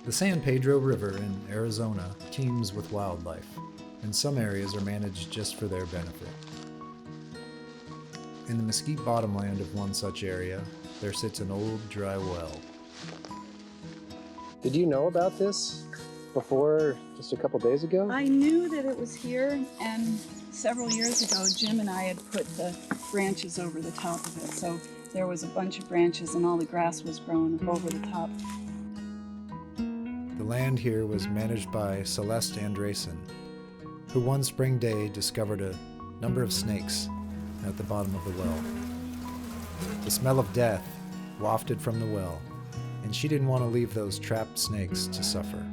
The San Pedro River in Arizona teems with wildlife, and some areas are managed just for their benefit. In the mesquite bottomland of one such area, there sits an old dry well. Did you know about this before, just a couple days ago? I knew that it was here, and several years ago Jim and I had put the branches over the top of it, so there was a bunch of branches and all the grass was growing over the top. The land here was managed by Celeste Andresen, who one spring day discovered a number of snakes at the bottom of the well. The smell of death wafted from the well, and she didn't want to leave those trapped snakes to suffer.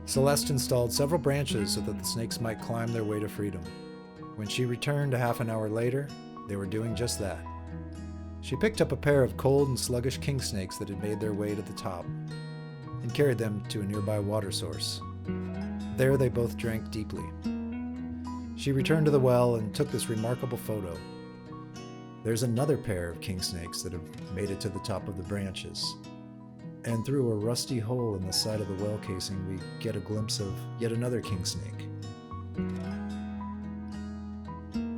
Celeste installed several branches so that the snakes might climb their way to freedom. When she returned a half an hour later, they were doing just that. She picked up a pair of cold and sluggish king snakes that had made their way to the top and carried them to a nearby water source. There they both drank deeply. She returned to the well and took this remarkable photo. There's another pair of king snakes that have made it to the top of the branches. And through a rusty hole in the side of the well casing, we get a glimpse of yet another king snake.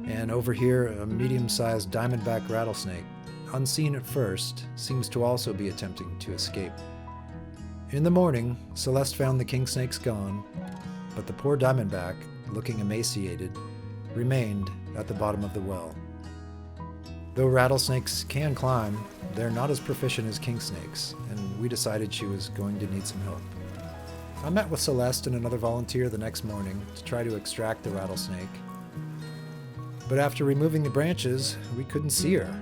And over here, a medium-sized diamond-backed rattlesnake, unseen at first, seems to also be attempting to escape. In the morning, Celeste found the king snakes gone, but the poor diamondback, looking emaciated, remained at the bottom of the well. Though rattlesnakes can climb, they're not as proficient as king snakes, and we decided she was going to need some help. I met with Celeste and another volunteer the next morning to try to extract the rattlesnake, but after removing the branches, we couldn't see her.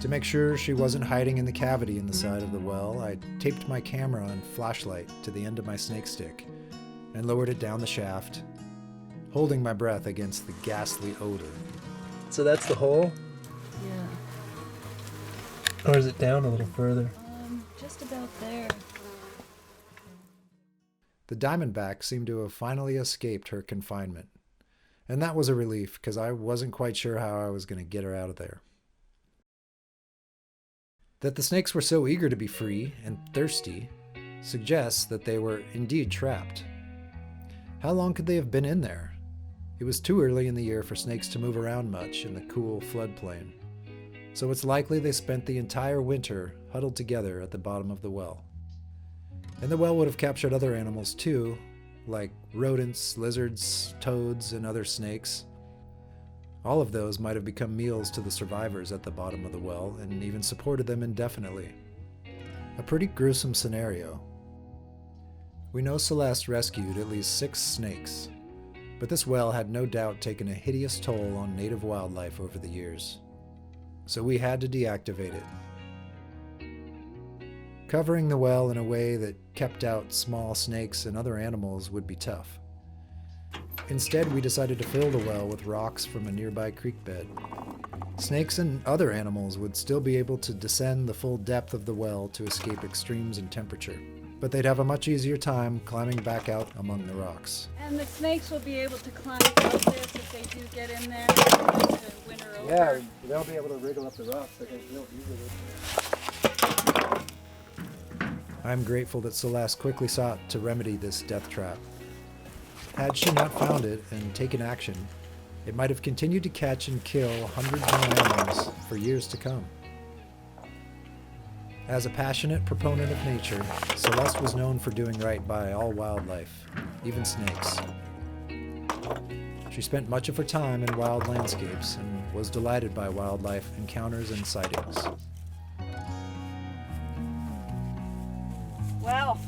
To make sure she wasn't hiding in the cavity in the side of the well, I taped my camera and flashlight to the end of my snake stick and lowered it down the shaft, holding my breath against the ghastly odor. So that's the hole? Yeah. Or is it down a little further? Just about there. The diamondback seemed to have finally escaped her confinement, and that was a relief because I wasn't quite sure how I was going to get her out of there. That the snakes were so eager to be free and thirsty suggests that they were indeed trapped. How long could they have been in there? It was too early in the year for snakes to move around much in the cool floodplain, so it's likely they spent the entire winter huddled together at the bottom of the well. And the well would have captured other animals too, like rodents, lizards, toads, and other snakes. All of those might have become meals to the survivors at the bottom of the well and even supported them indefinitely. A pretty gruesome scenario. We know Celeste rescued at least 6 snakes, but this well had no doubt taken a hideous toll on native wildlife over the years. So we had to deactivate it. Covering the well in a way that kept out small snakes and other animals would be tough. Instead, we decided to fill the well with rocks from a nearby creek bed. Snakes and other animals would still be able to descend the full depth of the well to escape extremes in temperature, but they'd have a much easier time climbing back out among the rocks. And the snakes will be able to climb up this if they do get in there to winter over. Yeah, they'll be able to wriggle up the rocks, I think, real easily. I'm grateful that Celeste quickly sought to remedy this death trap. Had she not found it and taken action, it might have continued to catch and kill hundreds more animals for years to come. As a passionate proponent of nature, Celeste was known for doing right by all wildlife, even snakes. She spent much of her time in wild landscapes and was delighted by wildlife encounters and sightings. Well.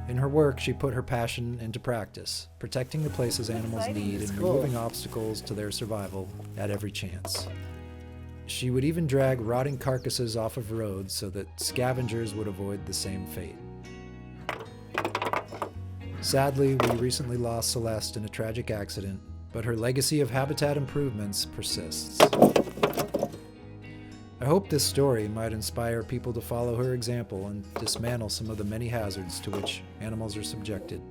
In her work, she put her passion into practice, protecting the places animals need and removing obstacles to their survival at every chance. She would even drag rotting carcasses off of roads so that scavengers would avoid the same fate. Sadly, we recently lost Celeste in a tragic accident, but her legacy of habitat improvements persists. I hope this story might inspire people to follow her example and dismantle some of the many hazards to which animals are subjected.